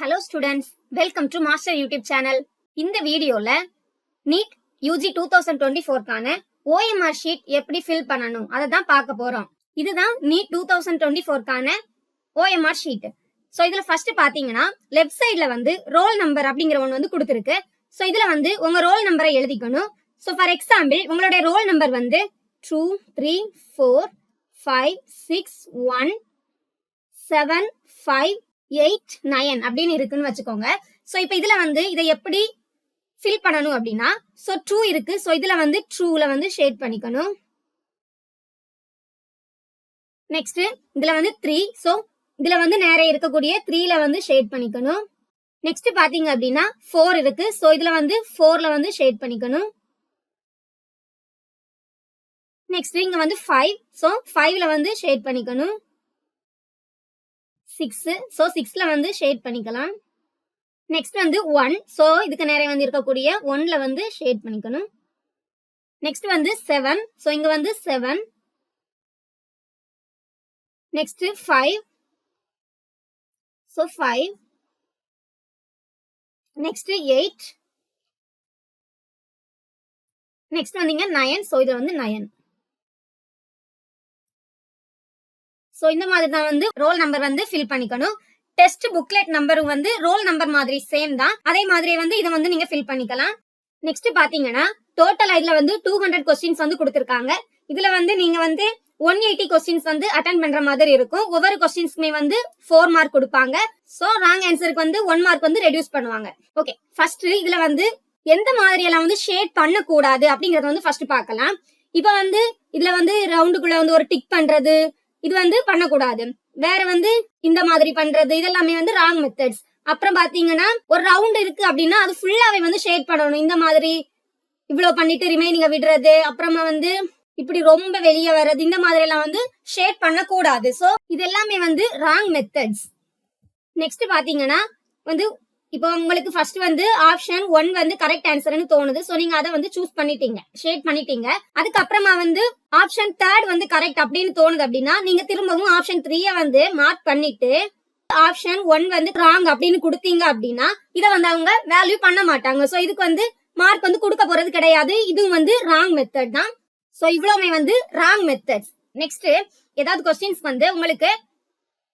Hello students, welcome to Master YouTube channel. இந்த வீடியோல NEET UG 2024 கான OMR sheet எப்படி fill பண்ணணும் அதை தான் பார்க்க போறோம். இதுதான் NEET 2024 கான OMR sheet. So இதுல first பாத்தீங்கன்னா left sideல வந்து roll number அப்படிங்கிற ஒன்று வந்து கொடுத்திருக்கு. So இதுல வந்து உங்க roll number எழுதிக்கணும். So for example உங்களுடைய roll number வந்து 2 3 4 5 6 1 7 5 8 9 அப்படின்னு இருக்குன்னு வச்சுக்கோங்க. சோ இப்போ இதுல வந்து இதை எப்படி ஃபில் பண்ணணும் அப்படின்னா சோ 2 இருக்கு. சோ இதுல வந்து ட்ரூல வந்து ஷேட் பண்ணிக்கணும். நெக்ஸ்ட் இதுல வந்து 3. சோ இதுல வந்து நேரே இருக்கக்கூடிய 3ல வந்து ஷேட் பண்ணிக்கணும். நெக்ஸ்ட் பாத்தீங்க அப்படின்னா 4 இருக்கு. சோ இதுல வந்து 4ல வந்து ஷேட் பண்ணிக்கணும். நெக்ஸ்ட் இங்க வந்து 5. சோ 5ல வந்து ஷேட் பண்ணிக்கணும். 6. சோ 6ல வந்து ஷேட் பண்ணிக்கலாம். நெக்ஸ்ட் வந்து 1. சோ இதுக்கு நேரே வந்து இருக்கக்கூடிய 1ல வந்து ஷேட் பண்ணிக்கணும். நெக்ஸ்ட் வந்து 7. சோ இங்க வந்து 7. நெக்ஸ்ட் 5. சோ 5. நெக்ஸ்ட் 8. நெக்ஸ்ட் வந்து இங்க 9. சோ இது வந்து 9. சோ இந்த மாதிரி தான் வந்து ரோல் நம்பர் வந்து ஃபில் பண்ணிக்கணும். டெஸ்ட் புக்லெட் நம்பரும் வந்து ரோல் நம்பர் மாதிரி சேம் தான். அதே மாதிரி வந்து இதை வந்து நீங்க ஃபில் பண்ணிக்கலாம். நெக்ஸ்ட் பாத்தீங்கன்னா டோட்டல் இதுல வந்து 200 கொஸ்டின்ஸ் வந்து கொடுத்திருக்காங்க. இதுல வந்து நீங்க வந்து 180 கொஸ்டின்ஸ் வந்து அட்டென்ட் பண்ற மாதிரி இருக்கும். ஒவ்வொரு கொஸ்டின்ஸ்க்குமே வந்து 4 மார்க் கொடுப்பாங்க. சோ ராங் ஆன்சருக்கு வந்து 1 மார்க் வந்து ரெடியூஸ் பண்ணுவாங்க. ஓகே, ஃபர்ஸ்ட் இதுல வந்து எந்த மாதிரி எல்லாம் வந்து ஷேட் பண்ண கூடாது அப்படிங்கறத வந்து ஃபர்ஸ்ட் பார்க்கலாம். இப்போ வந்து இதுல வந்து ரவுண்டுக்குள்ள வந்து ஒரு டிக் பண்றது இது வந்து பண்ணக்கூடாது. வேற வந்து இந்த மாதிரி பண்றது இதெல்லாமே வந்து ராங் மெத்தட்ஸ். அப்புறம் பாத்தீங்கன்னா ஒரு ரவுண்ட் இருக்கு அப்படின்னா அது ஃபுல்லாவே வந்து ஷேட் பண்ணணும். இந்த மாதிரி இவ்வளவு பண்ணிட்டு ரிமைனிங்க விடுறது, அப்புறமா வந்து இப்படி ரொம்ப வெளியே வர்றது, இந்த மாதிரி எல்லாம் வந்து ஷேட் பண்ண கூடாது. சோ இது எல்லாமே வந்து ராங் மெத்தட்ஸ். நெக்ஸ்ட் பாத்தீங்கன்னா வந்து இப்போ உங்களுக்கு ஃபர்ஸ்ட் வந்து ஆப்ஷன் 1 வந்து கரெக்ட் ஆன்சர்னு தோணுது. சோ நீங்க அதை வந்து சூஸ் பண்ணிட்டீங்க, ஷேட் பண்ணிட்டீங்க. அதுக்கப்புறமா வந்து ஆப்ஷன் 3 வந்து கரெக்ட் அப்படின்னு தோணுது அப்படின்னா நீங்க திரும்பவும் ஆப்ஷன் 3 வந்து மார்க் பண்ணிட்டு ஆப்ஷன் 1 வந்து ராங் அப்படின்னு கொடுத்தீங்க அப்படின்னா இதை வந்து அவங்க வேல்யூ பண்ண மாட்டாங்க. சோ இதுக்கு வந்து மார்க் வந்து கொடுக்க போறது கிடையாது. இதுவும் வந்து ராங் மெத்தட் தான். சோ இவ்வளவுமே வந்து ராங் மெத்தட்ஸ். நெக்ஸ்ட் ஏதாவது கொஸ்டின்ஸ் வந்து உங்களுக்கு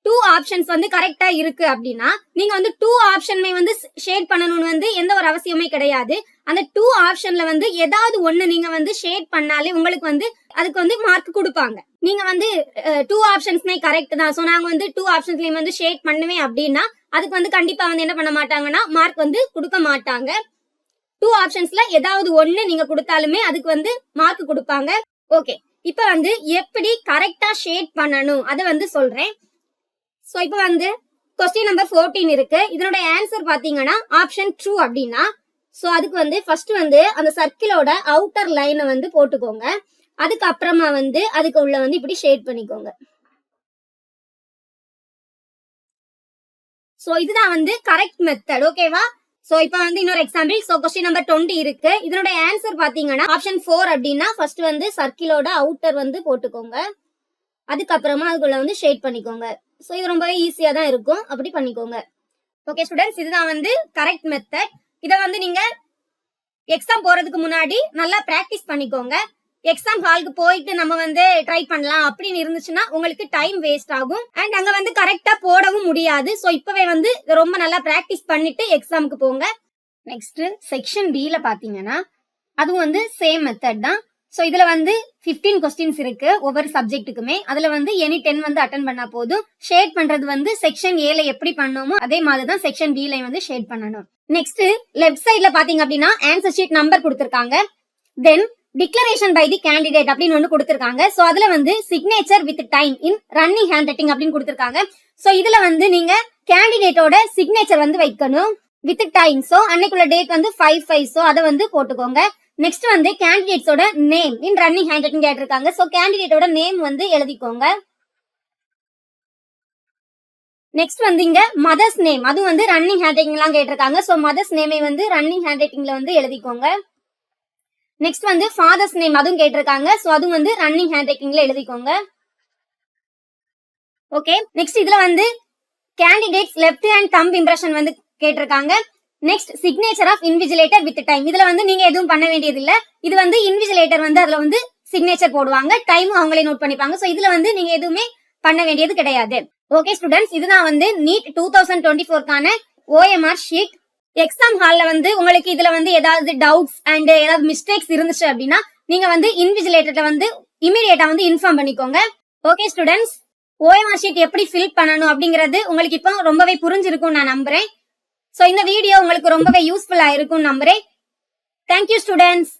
2 ஆப்ஷன்ஸ் வந்து கரெக்டா இருக்கு அப்படின்னா நீங்க வந்து 2 ஆப்ஷன்மே வந்து ஷேட் பண்ணணும்னு வந்து எந்த ஒரு அவசியமே கிடையாது. அந்த 2 ஆப்ஷன்ல வந்து ஏதாவது ஒண்ணு நீங்க வந்து ஷேட் பண்ணாலே உங்களுக்கு வந்து அதுக்கு வந்து மார்க் கொடுப்பாங்க. நீங்க வந்து 2 ஆப்ஷன்ஸ்மே கரெக்ட் தான், சோ நாங்க வந்து 2 ஆப்ஷன்ஸ்லயும் வந்து ஷேட் பண்ணுவேன் அப்படின்னா அதுக்கு வந்து கண்டிப்பா வந்து என்ன பண்ண மாட்டாங்கன்னா மார்க் வந்து கொடுக்க மாட்டாங்க. 2 ஆப்ஷன்ஸ்ல ஏதாவது ஒண்ணு நீங்க கொடுத்தாலுமே அதுக்கு வந்து மார்க் கொடுப்பாங்க. ஓகே, இப்ப வந்து எப்படி கரெக்டா ஷேட் பண்ணணும் அதை வந்து சொல்றேன். சோ இப்போ வந்து கொஸ்டின் நம்பர் 14 இருக்கு. இதனோட ஆன்சர் பாத்தீங்கன்னா ஆப்ஷன் ட்ரூ அப்படின்னா சோ அதுக்கு வந்து ஃபர்ஸ்ட் வந்து அந்த சர்க்கிளோட அவுட்டர் லைனை வந்து போட்டுக்கோங்க. அதுக்கப்புறமா வந்து அதுக்கு உள்ள வந்து இப்படி ஷேட் பண்ணிக்கோங்க. சோ இதுதான் வந்து கரெக்ட் மெத்தட். ஓகேவா? சோ இப்போ வந்து இன்னொரு எக்ஸாம்பிள். சோ கொஸ்டின் நம்பர் 20 இருக்கு. இதனோட ஆன்சர் பாத்தீங்கன்னா ஆப்ஷன் 4 அப்படின்னா ஃபர்ஸ்ட் வந்து சர்க்கிளோட அவுட்டர் வந்து போட்டுக்கோங்க. அதுக்கப்புறமா அதுக்குள்ள வந்து ஷேட் பண்ணிக்கோங்க. சோ இது ரொம்ப ஈஸியா தான் இருக்கும், அப்படி பண்ணிக்கோங்க. ஓகே ஸ்டூடெண்ட்ஸ், இதுதான் வந்து கரெக்ட் மெத்தட். இத வந்து நீங்க எக்ஸாம் போறதுக்கு முன்னாடி நல்லா பிராக்டிஸ் பண்ணிக்கோங்க. எக்ஸாம் ஹாலுக்கு போயிட்டு நம்ம வந்து ட்ரை பண்ணலாம் அப்படின்னு இருந்துச்சுன்னா உங்களுக்கு டைம் வேஸ்ட் ஆகும் அண்ட் அங்க வந்து கரெக்டா போடவும் முடியாது. சோ இப்பவே வந்து ரொம்ப நல்லா பிராக்டிஸ் பண்ணிட்டு எக்ஸாமுக்கு போங்க. நெக்ஸ்ட் செக்ஷன் B ல பாத்தீங்கன்னா அதுவும் வந்து சேம் மெத்தட் தான். சோ இதுல வந்து 15 கொஸ்டின்ஸ் இருக்கு ஒவ்வொரு சப்ஜெக்ட்டுக்குமே. அதுல வந்து எனி 10 வந்து அட்டென்ட் பண்ணா போதும். ஷேட் பண்றது வந்து செக்ஷன் A ல எப்படி பண்ணோமோ அதே மாதிரி தான் செக்ஷன் B ல வந்து ஷேட் பண்ணணும். நெக்ஸ்ட் லெஃப்ட் சைடுல பாத்தீங்க அப்படின்னா ஆன்சர் ஷீட் நம்பர் கொடுத்திருக்காங்க. தென் டிக்ளரேஷன் பை தி கேண்டிடேட் அப்படின்னு ஒன்று கொடுத்திருக்காங்க. சோ அதுல வந்து signature with time in running hand writing அப்படின்னு கொடுத்திருக்காங்க. சோ இதுல வந்து நீங்க கேண்டிடேட்டோட சிக்னேச்சர் வந்து வைக்கணும் வித் டைம். சோ அன்னைக்குள்ள டேட் வந்து 5/5. சோ அதை வந்து போட்டுக்கோங்க. நெக்ஸ்ட் வந்து கேண்டிடேட்ஸோட name in running handwriting கேட்டிருக்காங்க. சோ கேண்டிடேட்டோட நேம் வந்து எழுதிக்கோங்க. நெக்ஸ்ட் வந்து இங்க மதர்ஸ் நேம் அது வந்து ரன்னிங் ஹேண்ட் ரைட்டிங் எல்லாம் கேட்டிருக்காங்க. சோ மதர்ஸ் நேமை வந்து ரன்னிங் ஹேண்ட் ரைட்டிங்ல வந்து எழுதிக்கோங்க. நெக்ஸ்ட் வந்து ஃபாதர்ஸ் நேம் அதுவும் கேட்டிருக்காங்க. சோ அதுவும் வந்து ரன்னிங் ஹேண்ட் ரைட்டிங்ல எழுதிக்கோங்க. ஓகே, நெக்ஸ்ட் இதுல வந்து candidates left hand thumb impression வந்து கேட்டிருக்காங்க. Next signature of invigilator with time. இதுல வந்து நீங்க எதுவும் பண்ண வேண்டியது இல்ல. இது வந்து இன்விஜிலேட்டர் வந்து அதுல வந்து சிக்னேச்சர் போடுவாங்க, டைமும் அவங்களே நோட் பண்ணிப்பாங்க. சோ இதுல வந்து நீங்க எதுவுமே பண்ண வேண்டியது கிடையாது. ஓகே ஸ்டூடெண்ட்ஸ், இதுதான் வந்து நீட் 2024க்கான OMR ஷீட். எக்ஸாம் ஹால்ல வந்து உங்களுக்கு இதுல வந்து ஏதாவது டவுட்ஸ் அண்ட் ஏதாவது மிஸ்டேக்ஸ் இருந்துச்சு அப்படின்னா நீங்க வந்து இன்விஜிலேட்டர்ல வந்து இமிடியேட்டா வந்து இன்ஃபார்ம் பண்ணிக்கோங்க. ஓகே ஸ்டூடெண்ட்ஸ், OMR ஷீட் எப்படி ஃபில் பண்ணணும் அப்படிங்கிறது உங்களுக்கு இப்போ ரொம்பவே புரிஞ்சிருக்கும் நான் நம்புறேன். சோ இந்த வீடியோ உங்களுக்கு ரொம்பவே யூஸ்ஃபுல்லா இருக்கும் நம்புறேன். Thank you students.